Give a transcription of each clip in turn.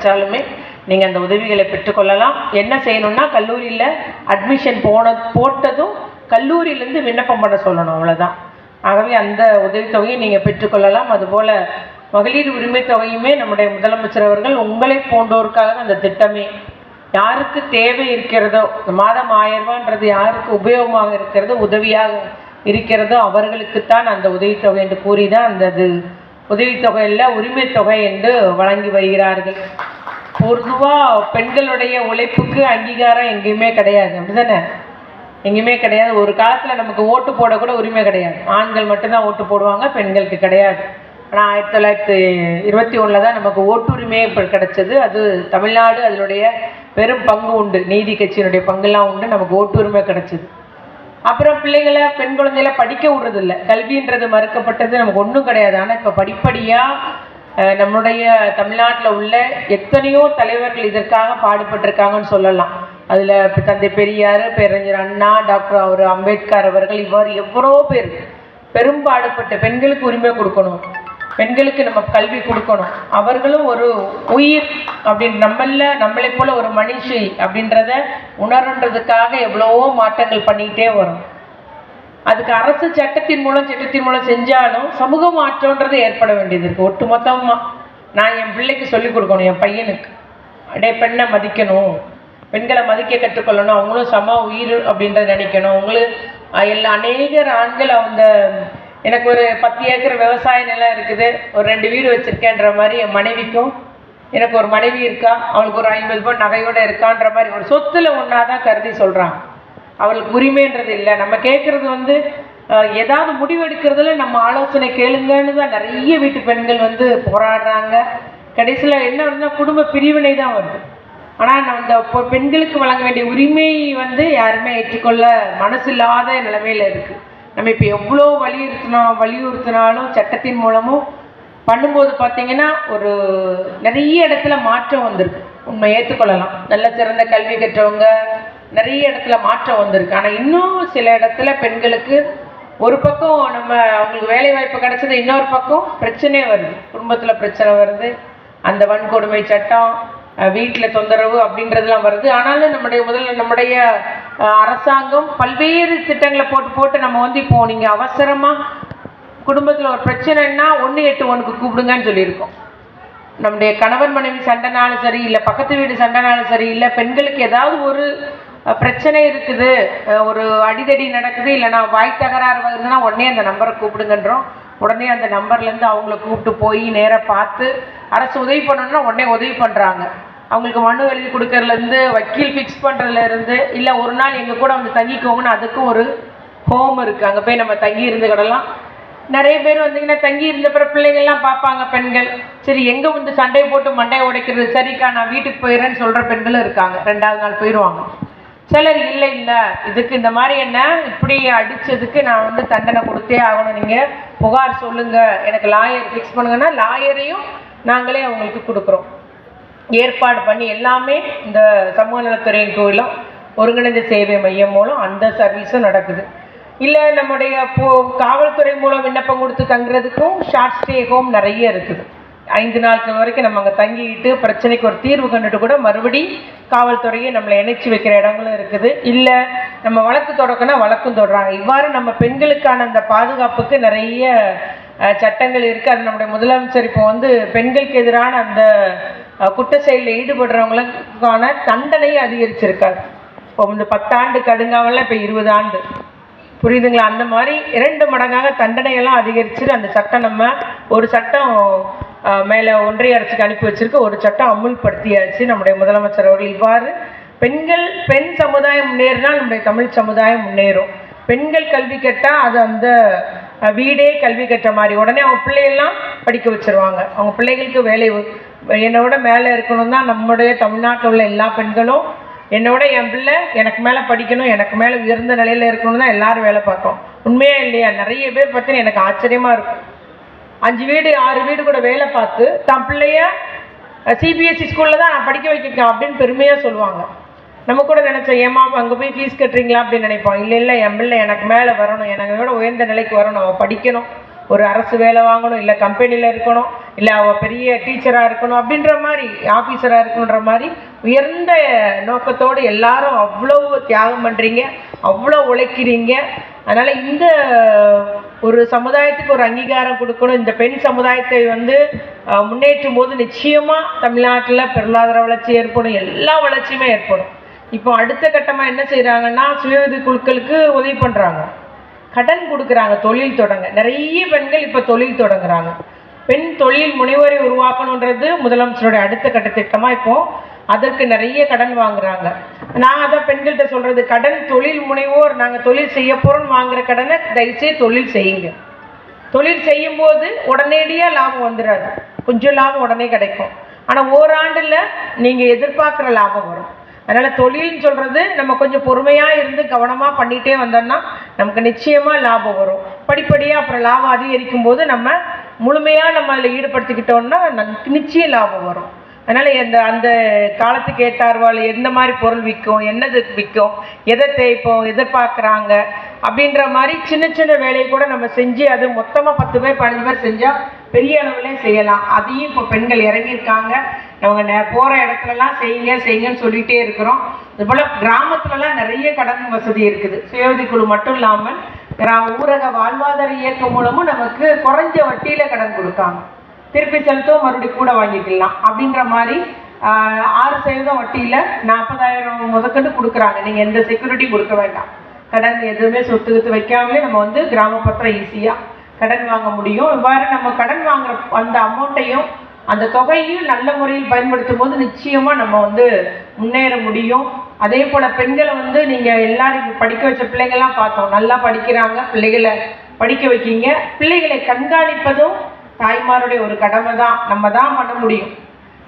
பெற்றாலுமே நீங்கள் அந்த உதவிகளை பெற்றுக்கொள்ளலாம். என்ன செய்யணும்னா, கல்லூரியில் அட்மிஷன் போட்டதும் கல்லூரியிலேருந்து விண்ணப்பம் பண்ண சொல்லணும், அவ்வளோதான். ஆகவே அந்த உதவித்தொகையை நீங்கள் பெற்றுக்கொள்ளலாம். அதுபோல் மகளிர் உரிமை தொகையுமே நம்முடைய முதலமைச்சர் அவர்கள் உங்களை போன்றோருக்காக அந்த திட்டமே, யாருக்கு தேவை இருக்கிறதோ, மாதம் 1000 ரூபான்றது யாருக்கு உபயோகமாக இருக்கிறதோ, உதவியாக இருக்கிறதோ அவர்களுக்குத்தான் அந்த உதவித்தொகை என்று கூறி தான் அந்த உதவித்தொகை இல்லை, உரிமை தொகை என்று வழங்கி வருகிறார்கள். பொதுவாக பெண்களுடைய உழைப்புக்கு அங்கீகாரம் எங்கேயுமே கிடையாது, அப்படிதானே? எங்கேயுமே கிடையாது. ஒரு காலத்தில் நமக்கு ஓட்டு போட கூட உரிமை கிடையாது, ஆண்கள் மட்டும்தான் ஓட்டு போடுவாங்க, பெண்களுக்கு கிடையாது. ஆனால் 1921 தான் நமக்கு ஓட்டுரிமையே இப்போ கிடைச்சது. அது தமிழ்நாடு அதனுடைய பெரும் பங்கு உண்டு, நீதி கட்சியினுடைய பங்குலாம் உண்டு, நமக்கு ஓட்டுரிமை கிடைச்சிது. அப்புறம் பிள்ளைகளை, பெண் குழந்தைகளை படிக்க விடுறதில்லை, கல்வின்றது மறுக்கப்பட்டது, நமக்கு ஒன்றும் கிடையாது. ஆனால் இப்போ படிப்படியாக நம்முடைய தமிழ்நாட்டில் உள்ள எத்தனையோ தலைவர்கள் இதற்காக பாடுபட்டிருக்காங்கன்னு சொல்லலாம். அதில் தந்தை பெரியார், பேரறிஞர் அண்ணா, டாக்டர் அம்பேத்கர் அவர்கள், இவ்வாறு எவ்வளோ பேர் பெரும்பாடுபட்டு பெண்களுக்கு உரிமை கொடுக்கணும், பெண்களுக்கு நம்ம கல்வி கொடுக்கணும், அவர்களும் ஒரு உயிர் அப்படின்னு நம்மளை போல ஒரு மனுஷி அப்படின்றத உணர்ன்றதுக்காக எவ்வளவோ மாற்றங்கள் பண்ணிக்கிட்டே வரும். அதுக்கு அரசு சட்டத்தின் மூலம் செஞ்சாலும் சமூக மாற்றம்ன்றது ஏற்பட வேண்டியது இருக்குது. ஒட்டு மொத்தமாக நான் என் பிள்ளைக்கு சொல்லிக் கொடுக்கணும், என் பையனுக்கு பெண்ணை மதிக்கணும், பெண்களை மதிக்க கற்றுக்கொள்ளணும், அவங்களும் சம உயிர் அப்படின்றத நினைக்கணும். அவங்களுக்கு அநேகர் ஆண்கள் எனக்கு ஒரு 10 ஏக்கர் விவசாய நிலம் இருக்குது, ஒரு 2 வீடு வச்சுருக்கேன்ற மாதிரி என் மனைவிக்கும், எனக்கு ஒரு மனைவி இருக்கா, அவளுக்கு ஒரு 50 பவுன் நகையோடு இருக்கான்ற மாதிரி ஒரு சொத்தில் ஒன்றா தான் கருதி சொல்கிறாங்க. அவளுக்கு உரிமைன்றது இல்லை. நம்ம கேட்குறது ஏதாவது முடிவெடுக்கிறதுல நம்ம ஆலோசனை கேளுங்கன்னு தான் நிறைய வீட்டு பெண்கள் போராடுறாங்க. கடைசியில் என்ன வருதுன்னா, குடும்ப பிரிவினை தான் வருது. ஆனால் அந்த பெண்களுக்கு வழங்க வேண்டிய உரிமை யாருமே ஏற்றுக்கொள்ள மனசு இல்லாத நிலைமையில் இருக்குது. நம்ம இப்போ எவ்வளோ வலியுறுத்தினாலும் சட்டத்தின் மூலமும் பண்ணும்போது பார்த்திங்கன்னா ஒரு நிறைய இடத்துல மாற்றம் வந்திருக்கு. உண்மை ஏற்றுக்கொள்ளலாம், நல்ல சிறந்த கல்வி கற்றவங்க நிறைய இடத்துல மாற்றம் வந்திருக்கு. ஆனால் இன்னும் சில இடத்துல பெண்களுக்கு ஒரு பக்கம் அவங்களுக்கு வேலை வாய்ப்பு கிடைச்சது, இன்னொரு பக்கம் பிரச்சனை வருது, குடும்பத்தில் பிரச்சனை வருது, அந்த வன்கொடுமை சட்டம், வீட்டில் தொந்தரவு அப்படின்றதுலாம் வருது. ஆனாலும் நம்முடைய அரசாங்கம் பல்வேறு திட்டங்களை போட்டு நம்ம இப்போ நீங்கள் அவசரமாக குடும்பத்தில் ஒரு பிரச்சனைன்னா 181க்கு கூப்பிடுங்கன்னு சொல்லியிருக்கோம். நம்முடைய கணவன் மனைவி சண்டைனாலும் சரி, இல்லை பக்கத்து வீடு சண்டைனாலும் சரி, இல்லை பெண்களுக்கு ஏதாவது ஒரு பிரச்சனை இருக்குது, ஒரு அடிதடி நடக்குது, இல்லைனா வாய் தகராறு வருதுன்னா உடனே அந்த நம்பரை கூப்பிடுங்கன்றோம். உடனே அந்த நம்பர்லேருந்து அவங்கள கூப்பிட்டு போய் நேராக பார்த்து அரசு உதவி பண்ணணும்னா உடனே உதவி பண்ணுறாங்க. அவங்களுக்கு மனு எழுதி கொடுக்கறதுலேருந்து, வக்கீல் ஃபிக்ஸ் பண்ணுறதுலேருந்து, இல்லை ஒரு நாள் எங்கள் கூட தங்கிக்கோங்கன்னு அதுக்கும் ஒரு ஹோம் இருக்குது, அங்கே போய் நம்ம தங்கி இருந்துக்கிடலாம். நிறைய பேர் தங்கி இருந்த பிற பிள்ளைங்கள்லாம் பார்ப்பாங்க பெண்கள். சரி, எங்கே சண்டையை போட்டு மண்டையை உடைக்கிறது, சரிக்கா நான் வீட்டுக்கு போயிடுறேன்னு சொல்கிற பெண்களும் இருக்காங்க. 2வது நாள் போயிடுவாங்க. சிலர் இல்லை இதுக்கு இந்த மாதிரி என்ன இப்படி அடித்ததுக்கு நான் தண்டனை கொடுத்தே ஆகணும், நீங்கள் புகார் சொல்லுங்கள், எனக்கு லாயர் ஃபிக்ஸ் பண்ணுங்கன்னா லாயரையும் நாங்களே அவங்களுக்கு கொடுக்குறோம், ஏற்பாடு பண்ணி. எல்லாமே இந்த சமூக நலத்துறையின் கீழும் ஒருங்கிணைந்த சேவை மையம் மூலம் அந்த சர்வீஸும் நடக்குது. இல்லை நம்முடைய காவல்துறை மூலம் விண்ணப்பம் கொடுத்து தங்குறதுக்கும் ஷார்ட் ஸ்டே ஹோம் நிறைய இருக்குது. 5 நாட்கள் வரைக்கும் நம்ம அங்கே தங்கிக்கிட்டு பிரச்சனைக்கு ஒரு தீர்வு கண்டுட்டு கூட மறுபடி காவல்துறையை நம்மளை இணைச்சி வைக்கிற இடங்களும் இருக்குது. இல்லை நம்ம வழக்கு தொடக்கனா வழக்கும் தொடறாங்க. இவ்வாறு நம்ம பெண்களுக்கான அந்த பாதுகாப்புக்கு நிறைய சட்டங்கள் இருக்குது. அது நம்முடைய முதலமைச்சர் இப்போ பெண்களுக்கு எதிரான அந்த குற்ற செயலில் ஈடுபடுறவங்களுக்கான தண்டனையை அதிகரிச்சிருக்காரு. இப்போ 10 ஆண்டு கடுங்காவலில் இப்போ 20 ஆண்டு, புரியுதுங்களா? அந்த மாதிரி 2 மடங்காக தண்டனையெல்லாம் அதிகரிச்சு அந்த சட்டம் ஒரு சட்டம் மேலே ஒன்றிய அரசுக்கு அனுப்பி வச்சிருக்கு, ஒரு சட்டம் அமுல்படுத்தியாச்சு நம்முடைய முதலமைச்சர் அவர்கள். இவ்வாறு பெண் சமுதாயம் முன்னேறினால் நம்முடைய தமிழ் சமுதாயம் முன்னேறும். பெண்கள் கல்வி கட்டால் அது அந்த வீடே கல்வி கற்ற மாதிரி, உடனே அவங்க பிள்ளைகள்லாம் படிக்க வச்சுருவாங்க. அவங்க பிள்ளைகளுக்கு வேலை என்னோட மேலே இருக்கணும் தான் நம்முடைய தமிழ்நாட்டில் உள்ள எல்லா பெண்களும். என்னோட என் பிள்ளை எனக்கு மேலே படிக்கணும், எனக்கு மேலே உயர்ந்த நிலையில் இருக்கணும் தான் எல்லாரும் வேலை பார்க்கணும். உண்மையா இல்லையா? நிறைய பேர் பார்த்தீங்கன்னா எனக்கு ஆச்சரியமாக இருக்கும், 5 வீடு 6 வீடு கூட வேலை பார்த்து தான் பிள்ளைய சிபிஎஸ்சி ஸ்கூலில் தான் நான் படிக்க வைக்கிறேன் அப்படின்னு பெருமையாக சொல்லுவாங்க. நம்ம கூட நினச்சோம், ஏமா அங்கே போய் ஃபீஸ் கட்டுறீங்களா அப்படின்னு நினைப்போம். இல்லை என் பிள்ளை எனக்கு மேலே வரணும், எனக்கு விட உயர்ந்த நிலைக்கு வரணும், அவள் படிக்கணும், ஒரு அரசு வேலை வாங்கணும், இல்லை கம்பெனியில் இருக்கணும், இல்லை அவள் பெரிய டீச்சராக இருக்கணும் அப்படின்ற மாதிரி, ஆஃபீஸராக இருக்கணுன்ற மாதிரி உயர்ந்த நோக்கத்தோடு எல்லாரும் அவ்வளோ தியாகம் பண்ணுறீங்க, அவ்வளோ உழைக்கிறீங்க. அதனால் இந்த ஒரு சமுதாயத்துக்கு ஒரு அங்கீகாரம் கொடுக்கணும். இந்த பெண் சமுதாயத்தை வந்து முன்னேற்றும் போது நிச்சயமாக தமிழ்நாட்டில் பொருளாதார வளர்ச்சி ஏற்படும், எல்லா வளர்ச்சியுமே ஏற்படும். இப்போ அடுத்த கட்டமாக என்ன செய்கிறாங்கன்னா, சுய உதவி குழுக்களுக்கு உதவி பண்ணுறாங்க, கடன் கொடுக்குறாங்க தொழில் தொடங்க. நிறைய பெண்கள் இப்போ தொழில் தொடங்குறாங்க. பெண் தொழில் முனைவோரை உருவாக்கணுன்றது முதலமைச்சருடைய அடுத்த கட்ட திட்டமாக இப்போ அதற்கு நிறைய கடன் வாங்குறாங்க. நான் அதான் பெண்கள்கிட்ட சொல்கிறது, கடன் தொழில் முனைவோர் நாங்கள் தொழில் செய்ய போகிறோன்னு வாங்குகிற கடனை தயவுசெய்து தொழில் செய்யுங்க. தொழில் செய்யும்போது உடனடியாக லாபம் வந்துடாது, கொஞ்சம் லாபம் உடனே கிடைக்கும். ஆனால் ஓராண்டில் நீங்கள் எதிர்பார்க்குற லாபம் வரும். அதனால் தொழில்னு சொல்கிறது நம்ம கொஞ்சம் பொறுமையாக இருந்து கவனமாக பண்ணிகிட்டே வந்தோம்னா நமக்கு நிச்சயமாக லாபம் வரும். படிப்படியாக அப்புறம் லாபம் அதிகரிக்கும் போது நம்ம முழுமையாக நம்ம அதில் ஈடுபடுத்திக்கிட்டோம்னா நிச்சயம் லாபம் வரும். அதனால் அந்த காலத்துக்கு ஏற்றார்வாள் எந்த மாதிரி பொருள் விற்கும், என்னது விற்கும், எதை இப்போ எதிர்பார்க்குறாங்க அப்படின்ற மாதிரி சின்ன சின்ன வேலையை கூட நம்ம செஞ்சு அது மொத்தமாக 10 பேர் 15 பேர் செஞ்சால் பெரிய அளவுலே செய்யலாம். அதையும் இப்போ பெண்கள் இறங்கியிருக்காங்க. அவங்க போகிற இடத்துலலாம் செய்யுங்கன்னு சொல்லிகிட்டே இருக்கிறோம். இதுபோல் கிராமத்துலலாம் நிறைய கடன் வசதி இருக்குது. சுய உதவி குழு மட்டும் இல்லாமல் ஊரக வாழ்வாதார இயக்கம் மூலமும் நமக்கு குறைஞ்ச வட்டியில் கடன் கொடுக்காங்க. திருப்பி செலுத்தோ மறுபடியும் கூட வாங்கிக்கலாம் அப்படின்ற மாதிரி 6% வட்டியில் 40,000 முதற்கொண்டு கொடுக்குறாங்க. நீங்கள் எந்த செக்யூரிட்டி கொடுக்க வேண்டாம், கடன் எதுவுமே சொத்து வைக்காமலே நம்ம வந்து கிராமப்புறத்தில் ஈஸியாக கடன் வாங்க முடியும். இவ்வாறு நம்ம கடன் வாங்குற அந்த அமௌண்ட்டையும் அந்த தொகையையும் நல்ல முறையில் பயன்படுத்தும் போது நிச்சயமாக நம்ம வந்து முன்னேற முடியும். அதே போல் பெண்களை வந்து நீங்கள் எல்லாரும் படிக்க வச்ச பிள்ளைங்கள்லாம் பார்த்தோம், நல்லா படிக்கிறாங்க, பிள்ளைகளை படிக்க வைக்கிங்க. பிள்ளைகளை கண்காணிப்பதும் தாய்மாருடைய ஒரு கடமை தான், நம்ம தான் பண்ண முடியும்.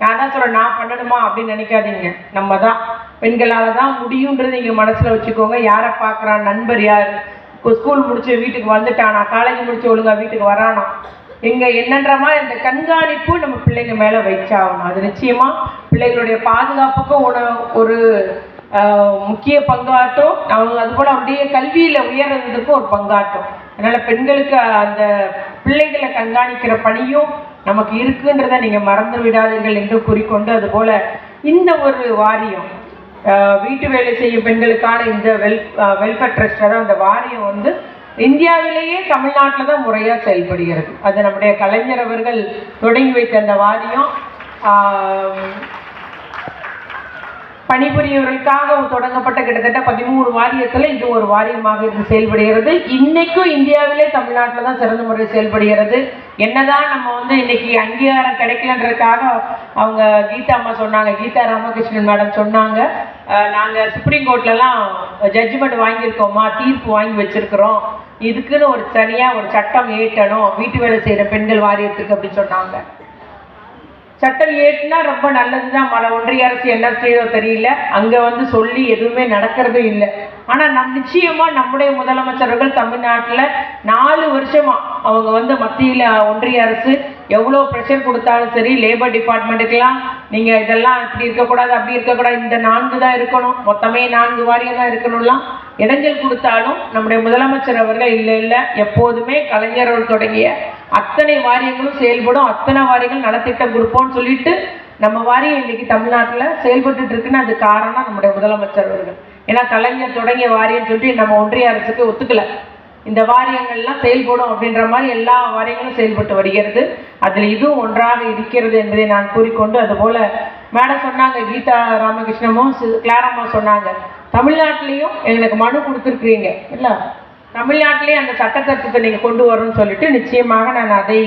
நான் தான் சொல்கிறேன், நான் பண்ணணுமா அப்படின்னு நினைக்காதீங்க, நம்ம தான் பெண்களால் தான் முடியுன்றது நீங்கள் மனசில் வச்சுக்கோங்க. யாரை பார்க்குறான், நண்பர் யார், ஸ்கூல் முடிச்சு வீட்டுக்கு வந்துட்டானா, காலேஜ் முடிச்சு ஒழுங்காக வீட்டுக்கு வரானா, எங்கே என்னன்ற மாதிரி அந்த கண்காணிப்பு நம்ம பிள்ளைங்க மேலே வச்சாகணும். அது நிச்சயமாக பிள்ளைகளுடைய பாதுகாப்புக்கும் ஒரு முக்கிய பங்காட்டும், அவங்க அதுபோல் அவருடைய கல்வியில் உயர்றதுக்கும் ஒரு பங்காட்டும். அதனால் பெண்களுக்கு அந்த பிள்ளைகளை கண்காணிக்கிற பணியும் நமக்கு இருக்குன்றதை நீங்கள் மறந்து விடாதீர்கள் என்று கூறிக்கொண்டு, அதுபோல் இந்த ஒரு வாரியம் வீட்டு வேலை செய்யும் பெண்களுக்கான இந்த வெல்ஃபேர் ட்ரஸ்ட், அதாவது அந்த வாரியம் வந்து இந்தியாவிலேயே தமிழ்நாட்டில் தான் முறையாக செயல்படுகிறது. அது நம்முடைய கலைஞர் அவர்கள் தொடங்கி வைத்த அந்த வாரியம் பணிபுரியவர்களுக்காக தொடங்கப்பட்ட கிட்டத்தட்ட 13 வாரியத்தில் இது ஒரு வாரியமாக இருந்து செயல்படுகிறது. இன்னைக்கும் இந்தியாவிலே தமிழ்நாட்டில் தான் சிறந்த முறையில் செயல்படுகிறது. என்னதான் நம்ம வந்து இன்னைக்கு அங்கீகாரம் கிடைக்கலன்றதுக்காக அவங்க கீதா அம்மா சொன்னாங்க, கீதா ராமகிருஷ்ணன் மேடம் சொன்னாங்க, நாங்கள் சுப்ரீம் கோர்ட்லலாம் ஜட்ஜ்மெண்ட் வாங்கியிருக்கோமா, தீர்ப்பு வாங்கி வச்சிருக்கிறோம், இதுக்குன்னு ஒரு தனியாக ஒரு சட்டம் ஏற்றணும் வீட்டு வேலை செய்கிற பெண்கள் வாரியத்துக்கு அப்படின்னு சொன்னாங்க. சட்டம் ஏற்றினா ரொம்ப நல்லது தான். ஒன்றிய அரசு என்ன செய்யறதோ தெரியல, அங்கே வந்து சொல்லி எதுவுமே நடக்கிறதும் இல்லை. ஆனால் நிச்சயமாக நம்முடைய முதலமைச்சர்கள் தமிழ்நாட்டில் 4 வருஷமாக அவங்க வந்து மத்தியில் ஒன்றிய அரசு எவ்வளோ ப்ரெஷர் கொடுத்தாலும் சரி, லேபர் டிபார்ட்மெண்ட்டுக்கெல்லாம் நீங்கள் இதெல்லாம் இப்படி இருக்கக்கூடாது, அப்படி இருக்கக்கூடாது, இந்த 4 தான் இருக்கணும், மொத்தமே 4 வாரியம் தான் இருக்கணும்லாம் இடைஞ்சல் கொடுத்தாலும் நம்முடைய முதலமைச்சர் அவர்கள் இல்லை எப்போதுமே கலைஞர்கள் தொடங்கிய அத்தனை வாரியங்களும் செயல்படும், அத்தனை வாரியங்கள் நலத்திட்டம் கொடுப்போம்னு சொல்லிட்டு நம்ம வாரியம் இன்னைக்கு தமிழ்நாட்டில் செயல்பட்டு இருக்குன்னு அது காரணம் நம்முடைய முதலமைச்சர் அவர்கள். ஏன்னா கலைஞர் தொடங்கிய வாரியம் சொல்லிட்டு நம்ம ஒன்றிய அரசுக்கு ஒத்துக்கல, இந்த வாரியங்கள்லாம் செயல்படும் அப்படின்ற மாதிரி எல்லா வாரியங்களும் செயல்பட்டு வருகிறது. அதில் இதுவும் ஒன்றாக இருக்கிறது என்பதை நான் கூறிக்கொண்டு, அதுபோல் மேடம் சொன்னாங்க, கீதா ராமகிருஷ்ணமும் கிளாரம்மா சொன்னாங்க, தமிழ்நாட்டிலையும் எங்களுக்கு மனு கொடுத்துருக்குறீங்க இல்லை, தமிழ்நாட்டிலேயே அந்த சட்டத்திட்டத்தை நீங்கள் கொண்டு வரணும்னு சொல்லிட்டு நிச்சயமாக நான் அதை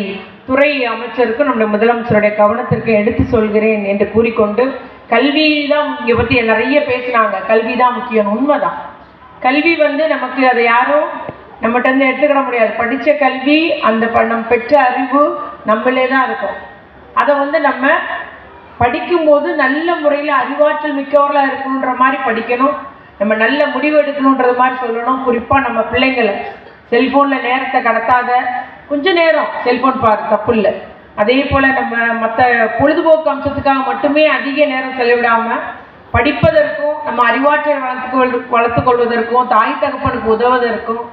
துறை அமைச்சருக்கும் நம்முடைய முதலமைச்சருடைய கவனத்திற்கு எடுத்து சொல்கிறேன் என்று கூறிக்கொண்டு, கல்வி தான் இங்கே பற்றி நிறைய பேசினாங்க, கல்வி தான் முக்கியம். உண்மைதான், கல்வி வந்து நமக்கு அதை யாரும் நம்மகிட்ட இருந்து எடுத்துக்கிட முடியாது. படித்த கல்வி அந்த நம்ம பெற்ற அறிவு நம்மளே தான் இருக்கும். அதை வந்து நம்ம படிக்கும்போது நல்ல முறையில் அறிவாற்றல் மிக்கவர்களாக இருக்கணுன்ற மாதிரி படிக்கணும், நம்ம நல்ல முடிவு எடுக்கணுன்றது மாதிரி சொல்லணும். குறிப்பாக நம்ம பிள்ளைங்களை செல்ஃபோனில் நேரத்தை கடத்தாத, கொஞ்சம் நேரம் செல்ஃபோன் பாரு, தப்பு இல்லை. அதே போல் நம்ம மற்ற பொழுதுபோக்கு அம்சத்துக்காக மட்டுமே அதிக நேரம் செலவிடாமல் படிப்பதற்கும் நம்ம அறிவாற்றல் வளர்த்து கொள்வதற்கும் தாய் தகப்பனுக்கு உதவுவதற்கும்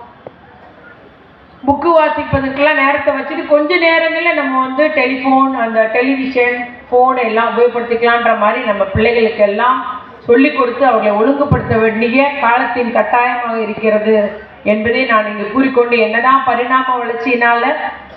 புக்கு வாசிப்பதற்கெல்லாம் நேரத்தை வச்சுட்டு கொஞ்ச நேரங்களில் நம்ம வந்து டெலிஃபோன், அந்த டெலிவிஷன், ஃபோனை எல்லாம் உபயோகப்படுத்திக்கலான்ற மாதிரி நம்ம பிள்ளைகளுக்கு எல்லாம் சொல்லிக் கொடுத்து அவர்களை ஒழுங்குபடுத்த வேண்டிய காலத்தின் கட்டாயமாக இருக்கிறது என்பதை நான் இங்கே கூறிக்கொண்டு, என்னதான் பரிணாம வளர்ச்சியினால்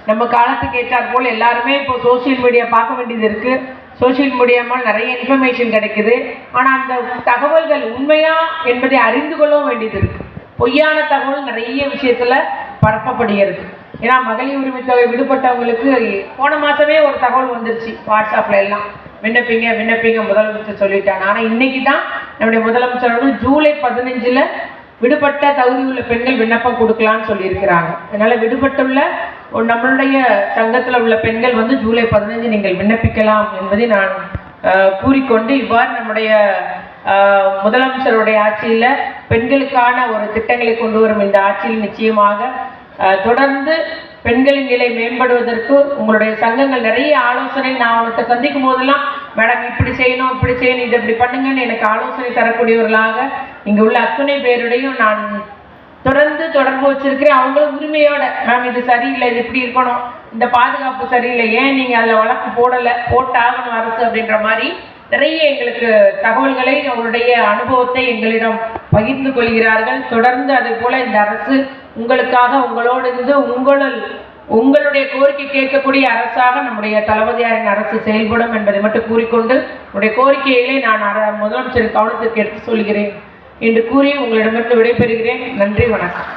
நம்ம காலத்துக்கு ஏற்றாற் போல் எல்லாருமே இப்போ சோசியல் மீடியா பார்க்க வேண்டியது இருக்குது. சோசியல் மீடியாவால் நிறைய இன்ஃபர்மேஷன் கிடைக்குது. ஆனால் அந்த தகவல்கள் உண்மையா என்பதை அறிந்து கொள்ளவும் வேண்டியது இருக்குது. பொய்யான தகவல் நிறைய விஷயத்தில் பரப்பப்படுகிறது. ஏன்னா மகளிர் உரிமை தொகை விடுபட்டவங்களுக்கு போன மாதமே ஒரு தகவல் வந்துருச்சு வாட்ஸ்அப்பில் எல்லாம், விண்ணப்பிங்க முதலமைச்சர் சொல்லிட்டாங்க. ஆனால் இன்னைக்கு தான் நம்முடைய முதலமைச்சர் அவர்கள் ஜூலை 15 விடுபட்ட தகுதி உள்ள பெண்கள் விண்ணப்பம் கொடுக்கலான்னு சொல்லியிருக்கிறாங்க. அதனால் விடுபட்டுள்ள நம்மளுடைய சங்கத்தில் உள்ள பெண்கள் வந்து ஜூலை 15 நீங்கள் விண்ணப்பிக்கலாம் என்பதை நான் கூறிக்கொண்டு, இவ்வாறு நம்முடைய முதலமைச்சருடைய ஆட்சியில் பெண்களுக்கான ஒரு திட்டங்களை கொண்டு வரும் இந்த ஆட்சியில் நிச்சயமாக தொடர்ந்து பெண்களின் நிலை மேம்படுவதற்கு உங்களுடைய சங்கங்கள் நிறைய ஆலோசனை, நான் அவனுக்கு சந்திக்கும் போதெல்லாம் மேடம் இப்படி செய்யணும், இது இப்படி பண்ணுங்கன்னு எனக்கு ஆலோசனை தரக்கூடியவர்களாக இங்கே உள்ள அத்தனை பேருடையும் நான் தொடர்ந்து தொடர்பு வச்சிருக்கிறேன். அவங்களும் உரிமையோட மேம் இது சரியில்லை, இது இப்படி இருக்கணும், இந்த பாதுகாப்பு சரியில்லை, ஏன் நீங்கள் அதில் வழக்கு போட்டாகணும் அரசு அப்படின்ற மாதிரி நிறைய எங்களுக்கு தகவல்களை அவருடைய அனுபவத்தை எங்களிடம் பகிர்ந்து கொள்கிறார்கள். தொடர்ந்து அதே போல இந்த அரசு உங்களுக்காக உங்களோடு இருந்து உங்களுடைய கோரிக்கை கேட்கக்கூடிய அரசாக நம்முடைய தளபதியாரின் அரசு செயல்படும் என்பதை மட்டும் கூறிக்கொண்டு, உங்களுடைய கோரிக்கைகளை நான் முதலமைச்சர் கவனத்திற்கு எடுத்து சொல்கிறேன் என்று கூறி உங்களிடமிருந்து விடைபெறுகிறேன். நன்றி, வணக்கம்.